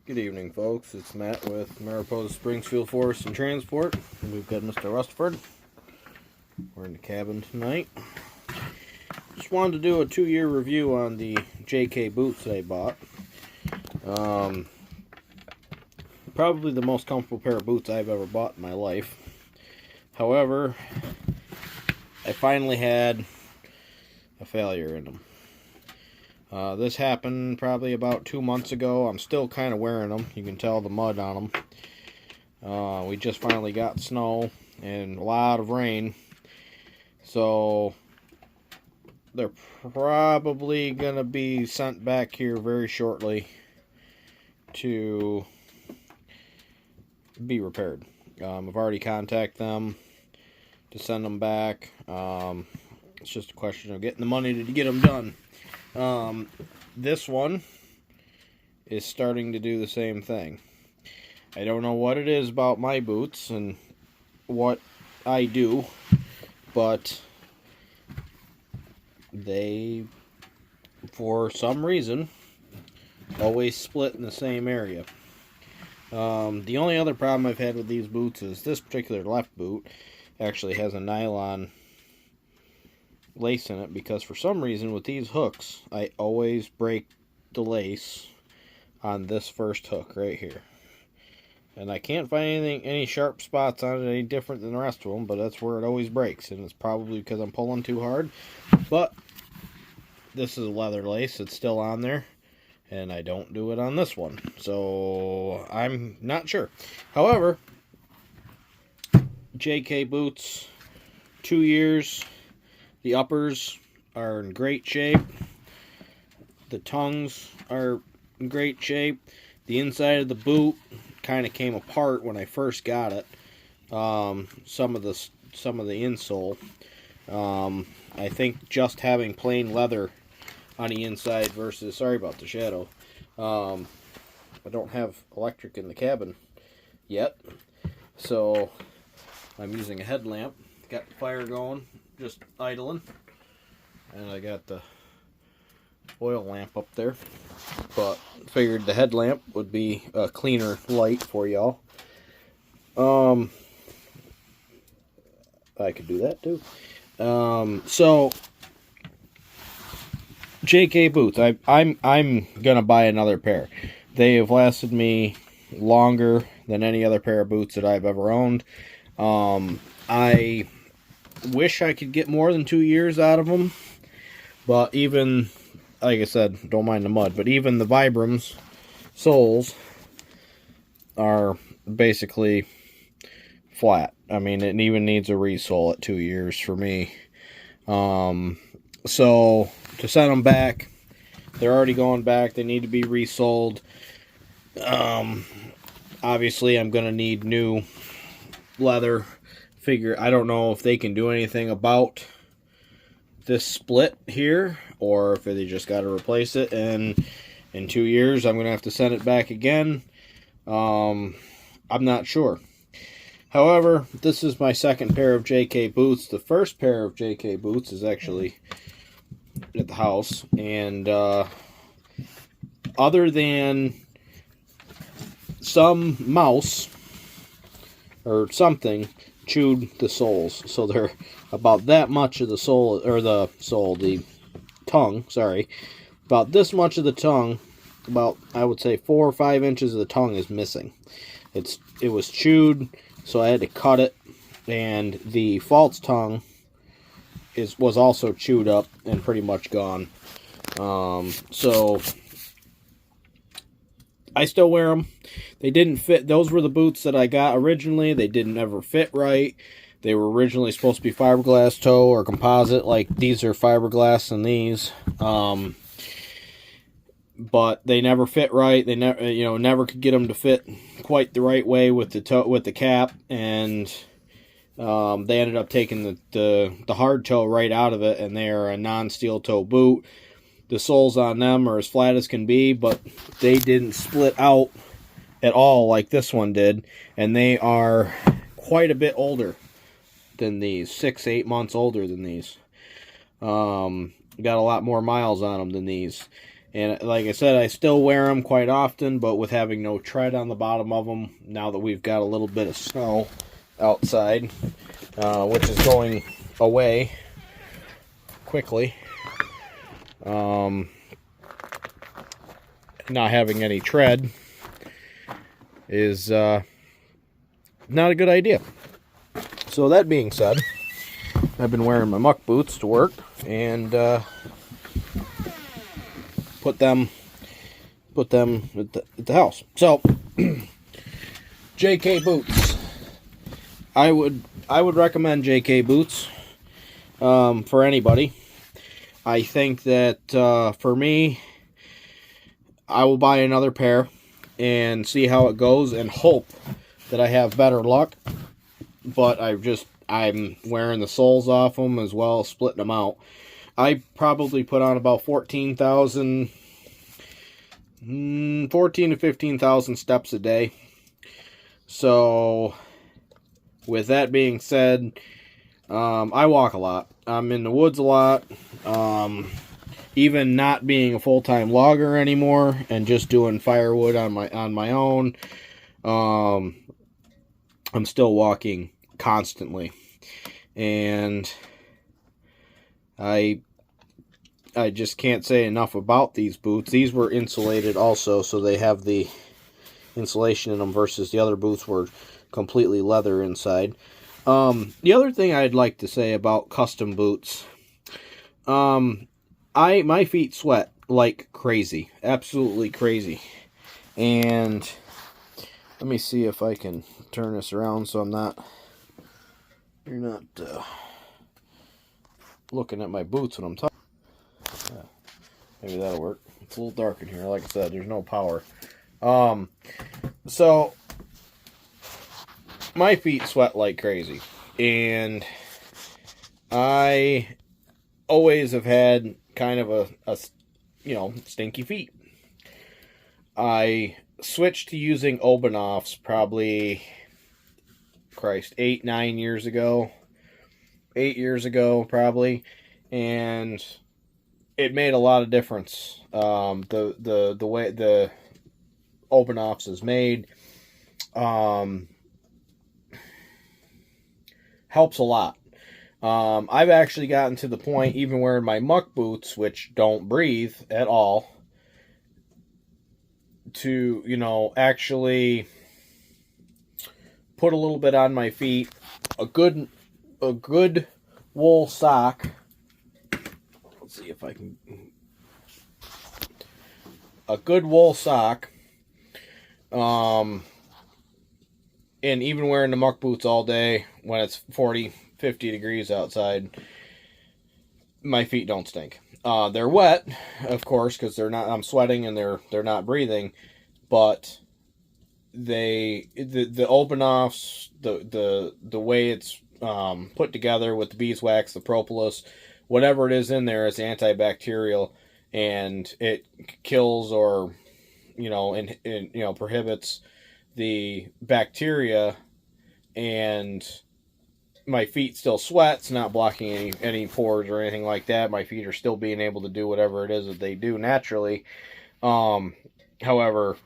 Good evening, folks. It's Matt with Mariposa Springs Fuel Forest and Transport. And we've got Mr. Rustford. We're in the cabin tonight. Just wanted to do a 2-year review on the JK boots that I bought. Probably the most comfortable pair of boots I've ever bought in my life. However, I finally had a failure in them. This happened probably about 2 months ago. I'm still kind of wearing them. You can tell the mud on them. We just finally got snow and a lot of rain. So they're probably going to be sent back here very shortly to be repaired. I've already contacted them to send them back. It's just a question of getting the money to get them done. This one is starting to do the same thing. I don't know what it is about my boots and what I do, but they, for some reason, always split in the same area. The only other problem I've had with these boots is this particular left boot actually has a nylon lace in it, because for some reason with these hooks I always break the lace on this first hook right here, and I can't find any sharp spots on it any different than the rest of them, but that's where it always breaks, and it's probably because I'm pulling too hard. But this is a leather lace, it's still on there, and I don't do it on this one, so I'm not sure. However, JK boots, 2 years. The uppers are in great shape. The tongues are in great shape. The inside of the boot kind of came apart when I first got it. Some of the insole. I think just having plain leather on the inside versus, sorry about the shadow. I don't have electric in the cabin yet, so I'm using a headlamp. Got the fire going, just idling, and I got the oil lamp up there, but figured the headlamp would be a cleaner light for y'all. I could do that too. So JK boots, I'm gonna buy another pair. They have lasted me longer than any other pair of boots that I've ever owned. I wish I could get more than 2 years out of them, but even, like I said, don't mind the mud, but even the Vibrams soles are basically flat. I mean, it even needs a resole at 2 years for me. So to send them back, they're already going back. They need to be resoled. Obviously, I'm going to need new leather. I don't know if they can do anything about this split here, or if they just got to replace it, and in 2 years I'm going to have to send it back again. I'm not sure. However, this is my second pair of JK boots. The first pair of JK boots is actually at the house, and other than some mouse or something chewed the soles, so they're about that much of the sole, or the tongue, sorry, about this much of the tongue, about, I would say 4 or 5 inches of the tongue is missing. It was chewed, so I had to cut it, and the false tongue was also chewed up and pretty much gone. So I still wear them. They didn't fit. Those were the boots that I got originally. They didn't ever fit right. They were originally supposed to be fiberglass toe or composite. Like, these are fiberglass and these. But they never fit right. They never could get them to fit quite the right way with the cap, and they ended up taking the hard toe right out of it, and they are a non-steel toe boot. The soles on them are as flat as can be, but they didn't split out at all like this one did, and they are quite a bit older than these, 6-8 months older than these. Got a lot more miles on them than these, And like I said, I still wear them quite often, but with having no tread on the bottom of them, now that we've got a little bit of snow outside, which is going away quickly, not having any tread is not a good idea. So that being said, I've been wearing my muck boots to work, and put them at the house. So JK boots. I would recommend JK boots for anybody. I think that for me, I will buy another pair and see how it goes and hope that I have better luck. But I'm wearing the soles off them as well as splitting them out. I probably put on about 14 to 15,000 steps a day. So, with that being said, I walk a lot. I'm in the woods a lot. Even not being a full-time logger anymore and just doing firewood on my own, I'm still walking constantly. And I just can't say enough about these boots. These were insulated also, so they have the insulation in them versus the other boots were completely leather inside. The other thing I'd like to say about custom boots, my feet sweat like crazy, absolutely crazy. And let me see if I can turn this around so you're not looking at my boots when I'm talking. Yeah, maybe that'll work. It's a little dark in here. Like I said, there's no power. So my feet sweat like crazy, and I always have had kind of a stinky feet. I switched to using Obenaufs probably 8 years ago probably, and it made a lot of difference. The way the Obenaufs is made helps a lot. I've actually gotten to the point, even wearing my muck boots, which don't breathe at all, to actually put a little bit on my feet. A good wool sock. Let's see if I can. A good wool sock. And even wearing the muck boots all day when it's 40, 50 degrees outside, my feet don't stink. They're wet, of course, because I'm sweating and they're not breathing, but the Obenaufs, the way it's put together with the beeswax, the propolis, whatever it is in there is antibacterial, and it kills or prohibits the bacteria, and my feet still sweat. It's not blocking any pores or anything like that. My feet are still being able to do whatever it is that they do naturally. However,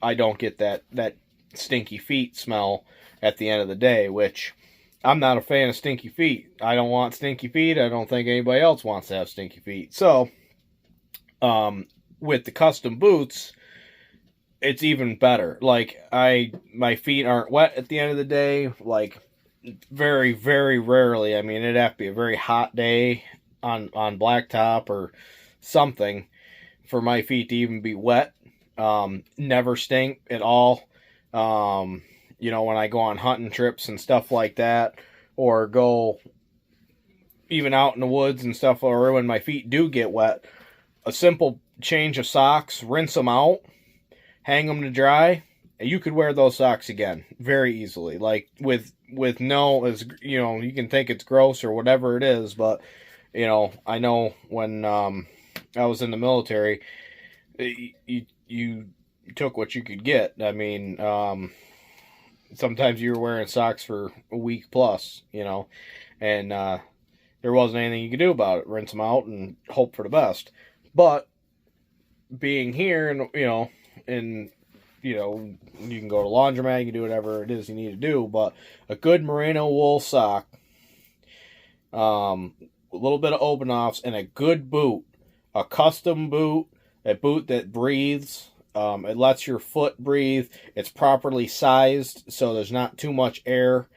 I don't get that stinky feet smell at the end of the day, which I'm not a fan of stinky feet. I don't want stinky feet. I don't think anybody else wants to have stinky feet. So, with the custom boots, it's even better. Like, my feet aren't wet at the end of the day. Like, very, very rarely. I mean, it'd have to be a very hot day on blacktop or something for my feet to even be wet. Never stink at all. When I go on hunting trips and stuff like that, or go even out in the woods and stuff, or when my feet do get wet, a simple change of socks, rinse them out, hang them to dry, and you could wear those socks again very easily. Like with no, as you can think it's gross or whatever it is, but I know when I was in the military, you took what you could get. I mean, sometimes you were wearing socks for a week plus, and there wasn't anything you could do about it. Rinse them out and hope for the best. But being here, and and you can go to laundromat, you can do whatever it is you need to do, but a good merino wool sock, a little bit of open offs, and a good boot, a custom boot, a boot that breathes. It lets your foot breathe. It's properly sized, so there's not too much air,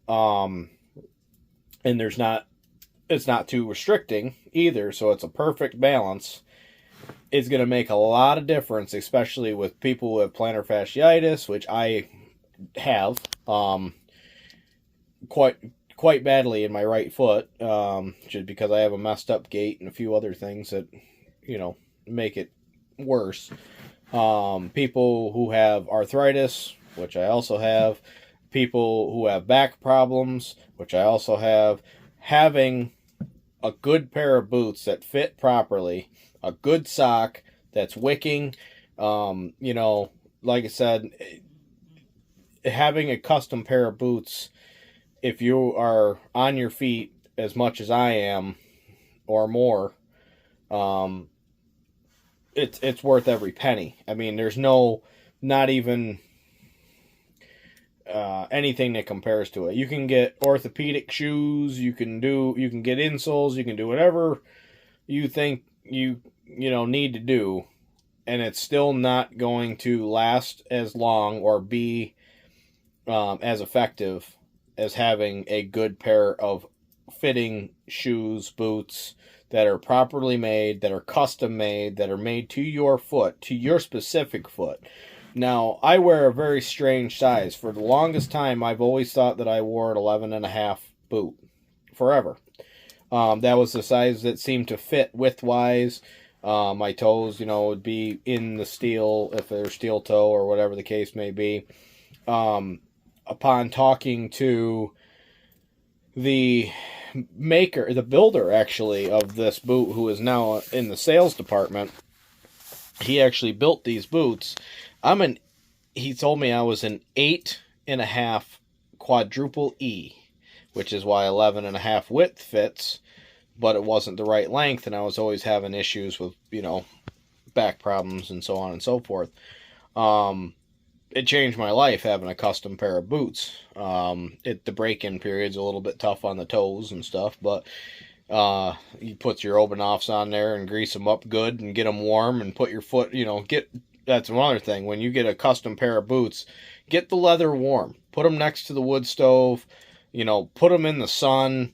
and it's not too restricting either. So it's a perfect balance. It's going to make a lot of difference, especially with people who have plantar fasciitis, which I have quite badly in my right foot, just because I have a messed up gait and a few other things that make it worse. People who have arthritis, which I also have, people who have back problems, which I also have, having a good pair of boots that fit properly, a good sock that's wicking, like I said, having a custom pair of boots, if you are on your feet as much as I am or more, it's worth every penny. I mean, there's not even anything that compares to it. You can get orthopedic shoes, you can get insoles, you can do whatever you think you need to do, and it's still not going to last as long or be as effective as having a good pair of fitting shoes, boots that are properly made, that are custom made, that are made to your foot, to your specific foot. Now, I wear a very strange size. For the longest time, I've always thought that I wore an 11.5 boot forever. That was the size that seemed to fit width-wise. My toes, would be in the steel, if they're steel toe or whatever the case may be. Upon talking to the builder actually of this boot, who is now in the sales department, he actually built these boots. He told me I was an 8.5 quadruple E, which is why 11.5 width fits, but it wasn't the right length, and I was always having issues with, back problems and so on and so forth. It changed my life having a custom pair of boots. The break-in period's a little bit tough on the toes and stuff, but you put your open offs on there and grease them up good and get them warm and put your foot, that's another thing. When you get a custom pair of boots, get the leather warm. Put them next to the wood stove, put them in the sun,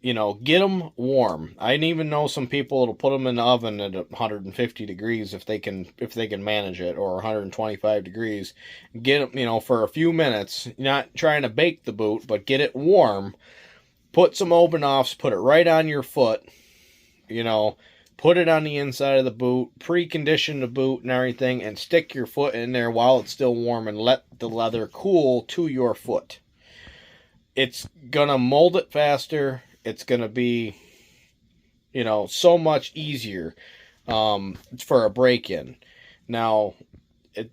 get them warm. I even know some people that'll put them in the oven at 150 degrees if they can manage it, or 125 degrees. Get them, for a few minutes, not trying to bake the boot, but get it warm. Put some open offs, put it right on your foot, put it on the inside of the boot, precondition the boot and everything, and stick your foot in there while it's still warm and let the leather cool to your foot. It's gonna mold it faster. It's going to be, so much easier for a break-in. Now,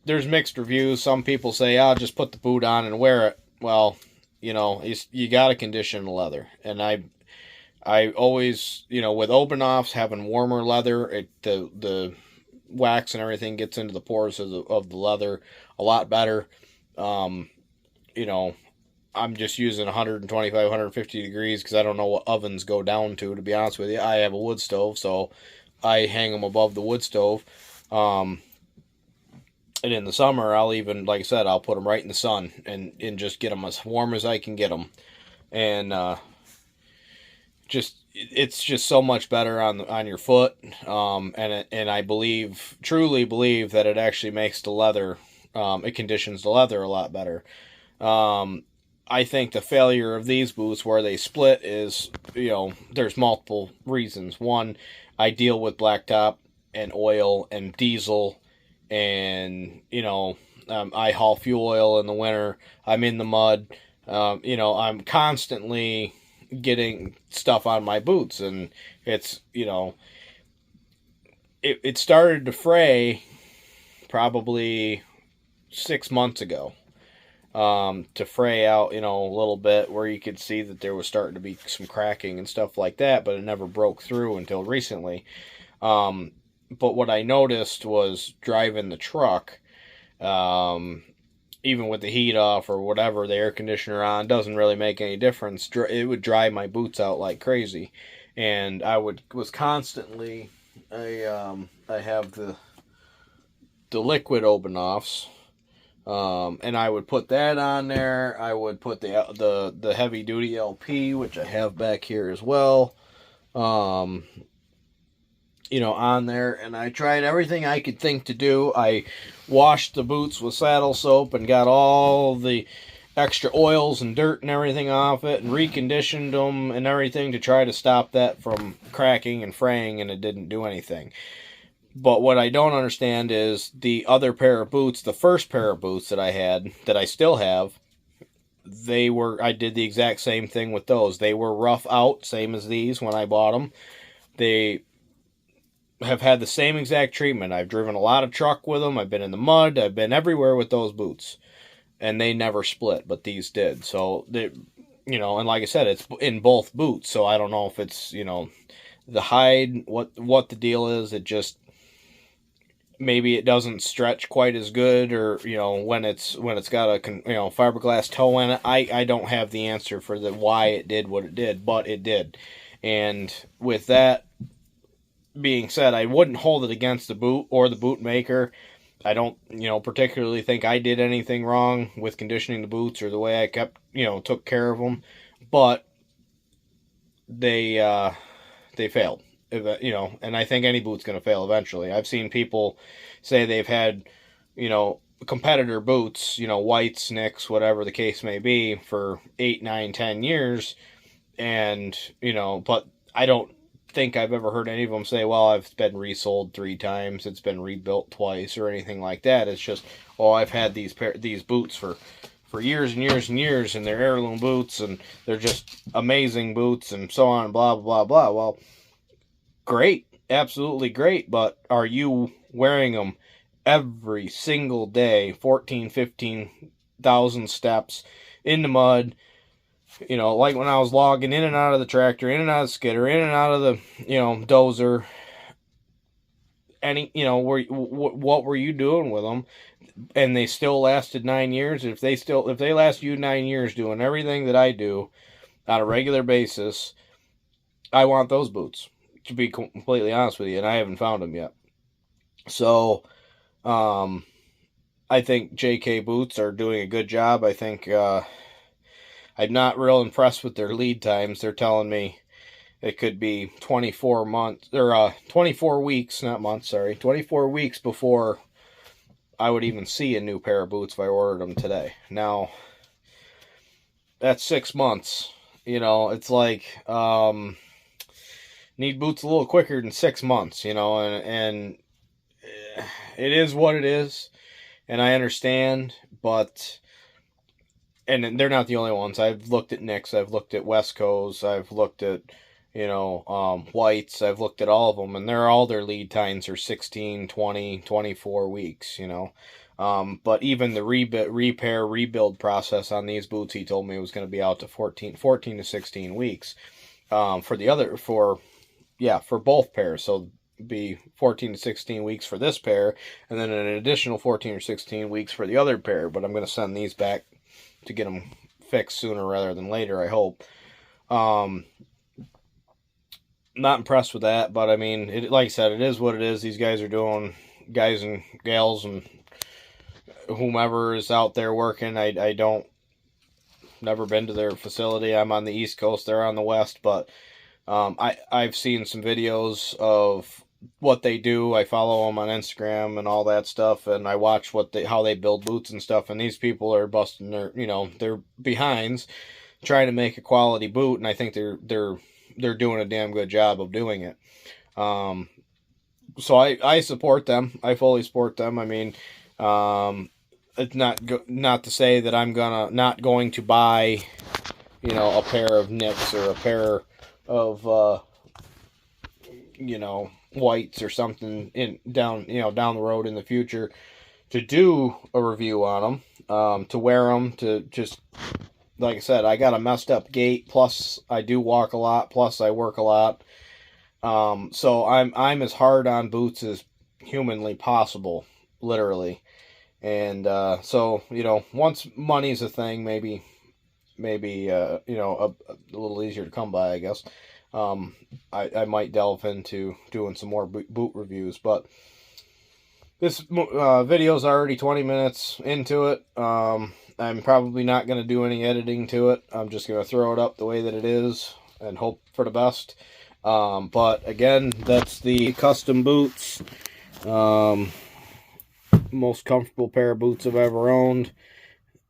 there's mixed reviews. Some people say, just put the boot on and wear it. Well, you got to condition the leather. And I always, with open offs, having warmer leather, the wax and everything gets into the pores of the leather a lot better. I'm just using 125, 150 degrees because I don't know what ovens go down to be honest with you. I have a wood stove, so I hang them above the wood stove. And in the summer, I'll even, like I said, I'll put them right in the sun and just get them as warm as I can get them. And it's just so much better on your foot. And I truly believe that it actually makes the leather, it conditions the leather a lot better. I think the failure of these boots where they split is, there's multiple reasons. One, I deal with blacktop and oil and diesel, and, I haul fuel oil in the winter. I'm in the mud. I'm constantly getting stuff on my boots, and it's, it started to fray probably 6 months ago. To fray out, a little bit where you could see that there was starting to be some cracking and stuff like that, but it never broke through until recently. But what I noticed was driving the truck, um, even with the heat off or whatever, the air conditioner on, doesn't really make any difference. It would dry my boots out like crazy, and was constantly. I have the liquid open offs. And I would put that on there. I would put the heavy duty LP, which I have back here as well. Um, on there, and I tried everything I could think to do. I washed the boots with saddle soap and got all the extra oils and dirt and everything off it, and reconditioned them and everything to try to stop that from cracking and fraying, and it didn't do anything. But what I don't understand is the other pair of boots, the first pair of boots that I had, that I still have, I did the exact same thing with those. They were rough out, same as these when I bought them. They have had the same exact treatment. I've driven a lot of truck with them. I've been in the mud. I've been everywhere with those boots. And they never split, but these did. So, and like I said, it's in both boots. So I don't know if it's, the hide, what the deal is. It just, maybe it doesn't stretch quite as good, or, when it's got a, fiberglass toe in it. I don't have the answer for why it did what it did, but it did. And with that being said, I wouldn't hold it against the boot or the boot maker. I don't, particularly think I did anything wrong with conditioning the boots or the way I took care of them, but they failed, and I think any boot's going to fail eventually. I've seen people say they've had, competitor boots, Whites, Nicks, whatever the case may be, for 8, 9, 10 years, and, but I don't think I've ever heard any of them say, well, I've been resold 3 times, it's been rebuilt twice, or anything like that. It's just, I've had these boots for years and years and years, and they're heirloom boots, and they're just amazing boots, and so on, blah, blah, blah. Well, great, absolutely great, but are you wearing them every single day, 14, 15,000 steps in the mud? Like when I was logging in and out of the tractor, in and out of the skidder, in and out of the, dozer. What were you doing with them? And they still lasted 9 years. If they last you 9 years doing everything that I do on a regular basis, I want those boots, to be completely honest with you, and I haven't found them yet. So, I think JK Boots are doing a good job. I think, I'm not real impressed with their lead times. They're telling me it could be 24 months, or 24 weeks, not months, sorry, 24 weeks before I would even see a new pair of boots if I ordered them today. Now, that's 6 months. It's like, need boots a little quicker than 6 months, and it is what it is, and I understand, but, and they're not the only ones. I've looked at Nicks, I've looked at Westco's, I've looked at, Whites, I've looked at all of them, and all their lead times are 16, 20, 24 weeks, but even the rebuild process on these boots, he told me, was going to be out to 14 to 16 weeks, for both pairs. So be 14 to 16 weeks for this pair, and then an additional 14 or 16 weeks for the other pair. But I'm going to send these back to get them fixed sooner rather than later, I hope. Not impressed with that, but I mean, like I said, it is what it is. These guys are doing, guys and gals and whomever is out there working. I don't, never been to their facility. I'm on the East Coast, they're on the West, but I've seen some videos of what they do. I follow them on Instagram and all that stuff, and I watch how they build boots and stuff, and these people are busting their behinds trying to make a quality boot, and I think they're doing a damn good job of doing it. So I support them. I fully support them. I mean, it's not to say that I'm not going to buy, a pair of Nicks or a pair of Whites or something down the road in the future to do a review on them, to wear them, to just, like I said, I got a messed up gait, plus I do walk a lot, plus I work a lot, So I'm as hard on boots as humanly possible, literally. And so, you know, once money's a thing, maybe you know, a little easier to come by, I guess. I might delve into doing some more boot reviews, but this video is already 20 minutes into it. I'm probably not going to do any editing to it. I'm just going to throw it up the way that it is and hope for the best. But again, that's the custom boots. Most comfortable pair of boots I've ever owned.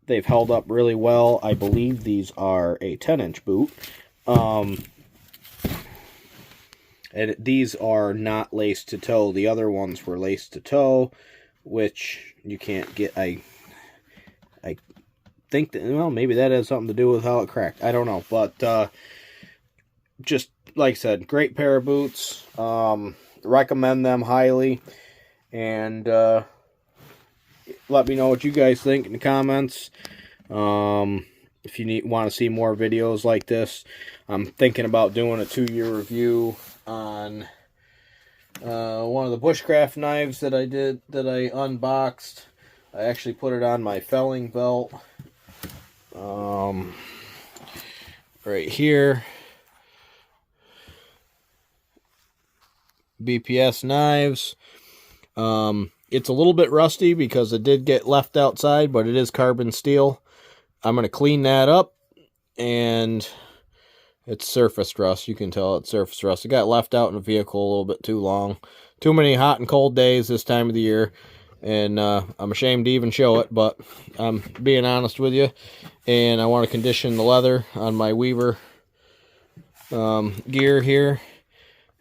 They've held up really well. I believe these are a 10-inch boot. And these are not laced to toe. The other ones were laced to toe, which you can't get. I think that, well, maybe that has something to do with how it cracked. I don't know. But just like I said, great pair of boots. Recommend them highly. And let me know what you guys think in the comments. If you want to see more videos like this, I'm thinking about doing a 2-year review on one of the bushcraft knives that I unboxed. I actually put it on my felling belt right here. BPS knives. It's a little bit rusty because it did get left outside, but it is carbon steel. I'm going to clean that up, and it's surface rust. You can tell it's surface rust. It got left out in the vehicle a little bit too long. Too many hot and cold days this time of the year, and I'm ashamed to even show it, but I'm being honest with you. And I want to condition the leather on my Weaver gear here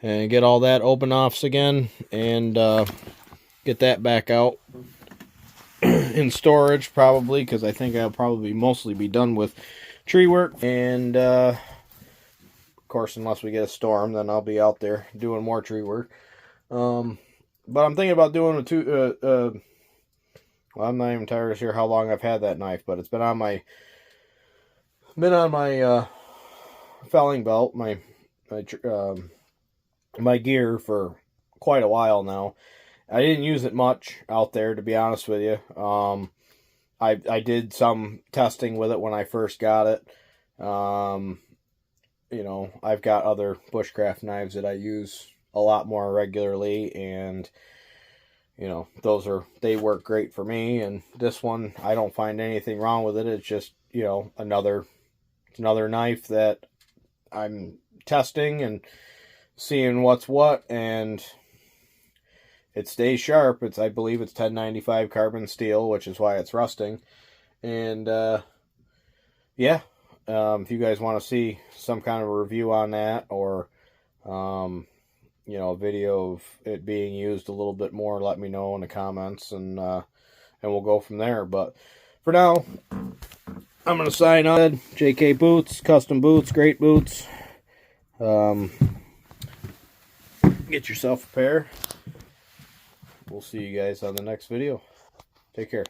and get all that open offs again, and get that back out in storage probably, because I think I'll probably mostly be done with tree work. And of course, unless we get a storm, then I'll be out there doing more tree work. But I'm thinking about doing well, I'm not even entirely sure how long I've had that knife, but it's been on my felling belt, my gear for quite a while now. I didn't use it much out there, to be honest with you. I did some testing with it when I first got it. You know, I've got other bushcraft knives that I use a lot more regularly, and you know, they work great for me. And this one, I don't find anything wrong with it. It's just, you know, another knife that I'm testing and seeing what's what, and it stays sharp. I believe it's 1095 carbon steel, which is why it's rusting. And yeah, if you guys want to see some kind of a review on that, or you know, a video of it being used a little bit more, let me know in the comments, and we'll go from there. But for now, I'm gonna sign on. JK Boots, custom boots, great boots. Get yourself a pair. We'll see you guys on the next video. Take care.